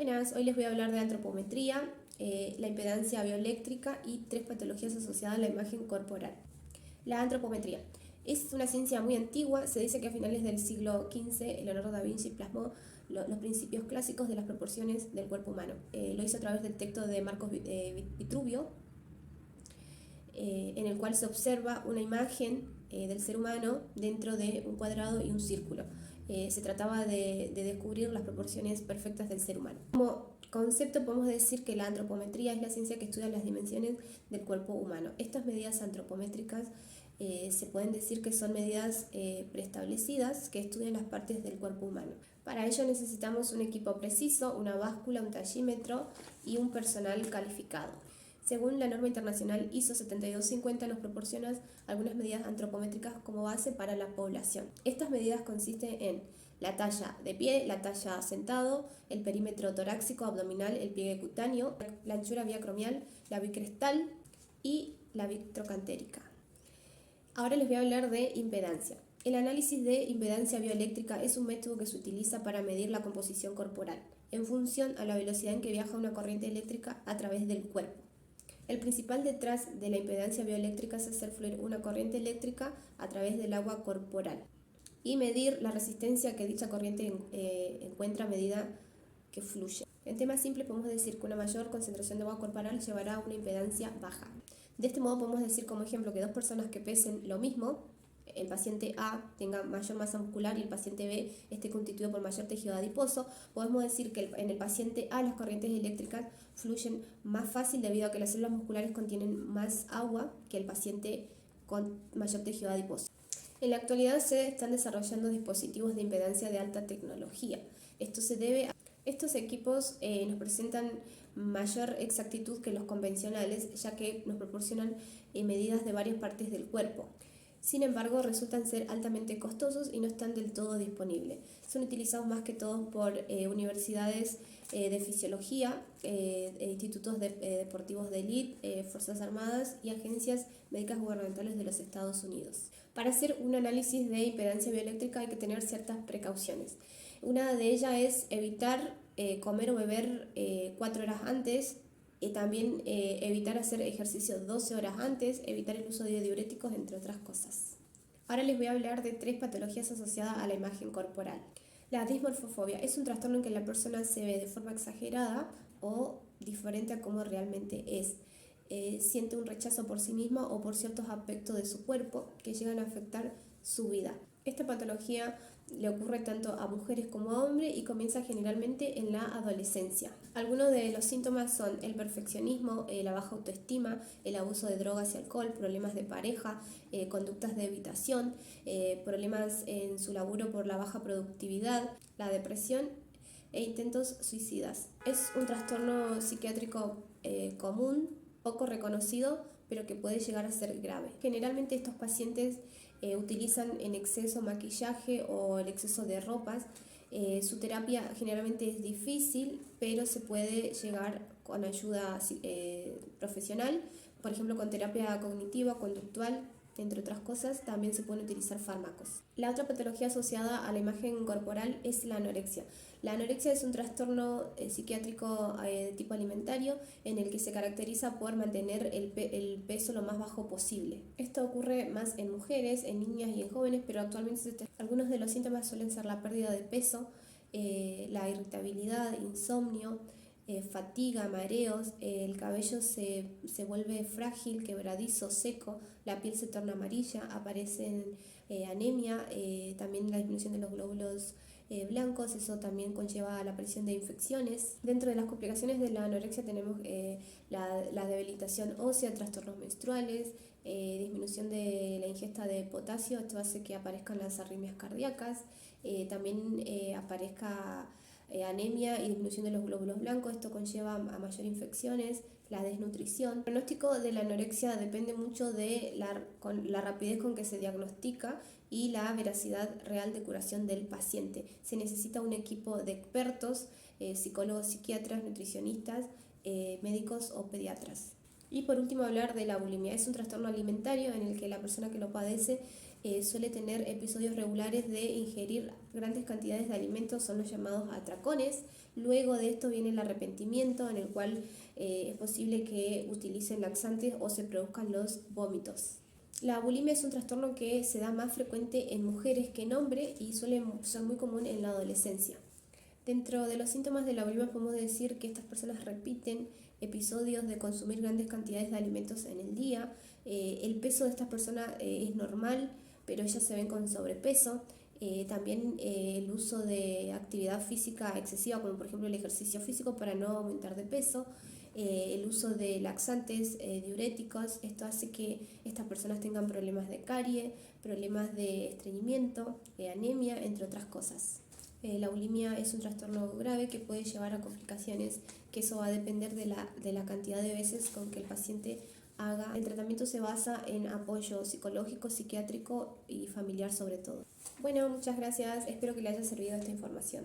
Buenas, hoy les voy a hablar de antropometría, la impedancia bioeléctrica y 3 patologías asociadas a la imagen corporal. La antropometría es una ciencia muy antigua. Se dice que a finales del siglo XV Leonardo da Vinci plasmó los principios clásicos de las proporciones del cuerpo humano. Lo hizo a través del texto de Marcos Vitruvio, en el cual se observa una imagen del ser humano dentro de un cuadrado y un círculo. Se trataba de descubrir las proporciones perfectas del ser humano. Como concepto podemos decir que la antropometría es la ciencia que estudia las dimensiones del cuerpo humano. Estas medidas antropométricas se pueden decir que son medidas preestablecidas que estudian las partes del cuerpo humano. Para ello necesitamos un equipo preciso, una báscula, un tallímetro y un personal calificado. Según la norma internacional ISO 7250 nos proporciona algunas medidas antropométricas como base para la población. Estas medidas consisten en la talla de pie, la talla sentado, el perímetro torácico, abdominal, el pliegue cutáneo, la anchura biacromial, la bicrestal y la vitrocantérica. Ahora les voy a hablar de impedancia. El análisis de impedancia bioeléctrica es un método que se utiliza para medir la composición corporal en función a la velocidad en que viaja una corriente eléctrica a través del cuerpo. El principal detrás de la impedancia bioeléctrica es hacer fluir una corriente eléctrica a través del agua corporal y medir la resistencia que dicha corriente encuentra a medida que fluye. En temas simples podemos decir que una mayor concentración de agua corporal llevará a una impedancia baja. De este modo podemos decir como ejemplo que dos personas que pesen lo mismo, el paciente A tenga mayor masa muscular y el paciente B esté constituido por mayor tejido adiposo, podemos decir que en el paciente A las corrientes eléctricas fluyen más fácil debido a que las células musculares contienen más agua que el paciente con mayor tejido adiposo. En la actualidad se están desarrollando dispositivos de impedancia de alta tecnología. Esto se debe a estos equipos nos presentan mayor exactitud que los convencionales, ya que nos proporcionan medidas de varias partes del cuerpo. Sin embargo, resultan ser altamente costosos y no están del todo disponibles. Son utilizados más que todo por universidades de fisiología, institutos deportivos de élite, fuerzas armadas y agencias médicas gubernamentales de los Estados Unidos. Para hacer un análisis de impedancia bioeléctrica hay que tener ciertas precauciones. Una de ellas es evitar comer o beber 4 horas antes. También evitar hacer ejercicio 12 horas antes, evitar el uso de diuréticos, entre otras cosas. Ahora les voy a hablar de 3 patologías asociadas a la imagen corporal. La dismorfofobia es un trastorno en que la persona se ve de forma exagerada o diferente a como realmente es. Siente un rechazo por sí misma o por ciertos aspectos de su cuerpo que llegan a afectar su vida. Esta patología le ocurre tanto a mujeres como a hombres y comienza generalmente en la adolescencia. Algunos de los síntomas son el perfeccionismo, la baja autoestima, el abuso de drogas y alcohol, problemas de pareja, conductas de evitación, problemas en su laburo por la baja productividad, la depresión e intentos suicidas. Es un trastorno psiquiátrico común, poco reconocido, pero que puede llegar a ser grave. Generalmente estos pacientes utilizan en exceso maquillaje o el exceso de ropas. Su terapia generalmente es difícil, pero se puede llegar con ayuda profesional, por ejemplo con terapia cognitiva, conductual, entre otras cosas. También se pueden utilizar fármacos. La otra patología asociada a la imagen corporal es la anorexia. La anorexia es un trastorno psiquiátrico de tipo alimentario en el que se caracteriza por mantener el peso lo más bajo posible. Esto ocurre más en mujeres, en niñas y en jóvenes, pero actualmente algunos de los síntomas suelen ser la pérdida de peso, la irritabilidad, insomnio, fatiga, mareos, el cabello se vuelve frágil, quebradizo, seco, la piel se torna amarilla, aparecen anemia, también la disminución de los glóbulos blancos. Eso también conlleva a la aparición de infecciones. Dentro de las complicaciones de la anorexia tenemos la debilitación ósea, trastornos menstruales, disminución de la ingesta de potasio. Esto hace que aparezcan las arritmias cardíacas, también aparezca anemia y disminución de los glóbulos blancos. Esto conlleva a mayor infecciones, la desnutrición. El pronóstico de la anorexia depende mucho de la rapidez con que se diagnostica y la veracidad real de curación del paciente. Se necesita un equipo de expertos, psicólogos, psiquiatras, nutricionistas, médicos o pediatras. Y por último hablar de la bulimia. Es un trastorno alimentario en el que la persona que lo padece suele tener episodios regulares de ingerir grandes cantidades de alimentos son los llamados atracones. Luego de esto viene el arrepentimiento, en el cual es posible que utilicen laxantes o se produzcan los vómitos. La bulimia es un trastorno que se da más frecuente en mujeres que en hombres y suele ser muy común en la adolescencia. Dentro de los síntomas de la bulimia podemos decir que estas personas repiten episodios de consumir grandes cantidades de alimentos en el día. El peso de estas personas es normal, pero ellas se ven con sobrepeso. También el uso de actividad física excesiva, como por ejemplo el ejercicio físico para no aumentar de peso. El uso de laxantes, diuréticos, esto hace que estas personas tengan problemas de carie, problemas de estreñimiento, anemia, entre otras cosas. La bulimia es un trastorno grave que puede llevar a complicaciones, que eso va a depender de la cantidad de veces con que el paciente haga. El tratamiento se basa en apoyo psicológico, psiquiátrico y familiar sobre todo. Bueno, muchas gracias, espero que le haya servido esta información.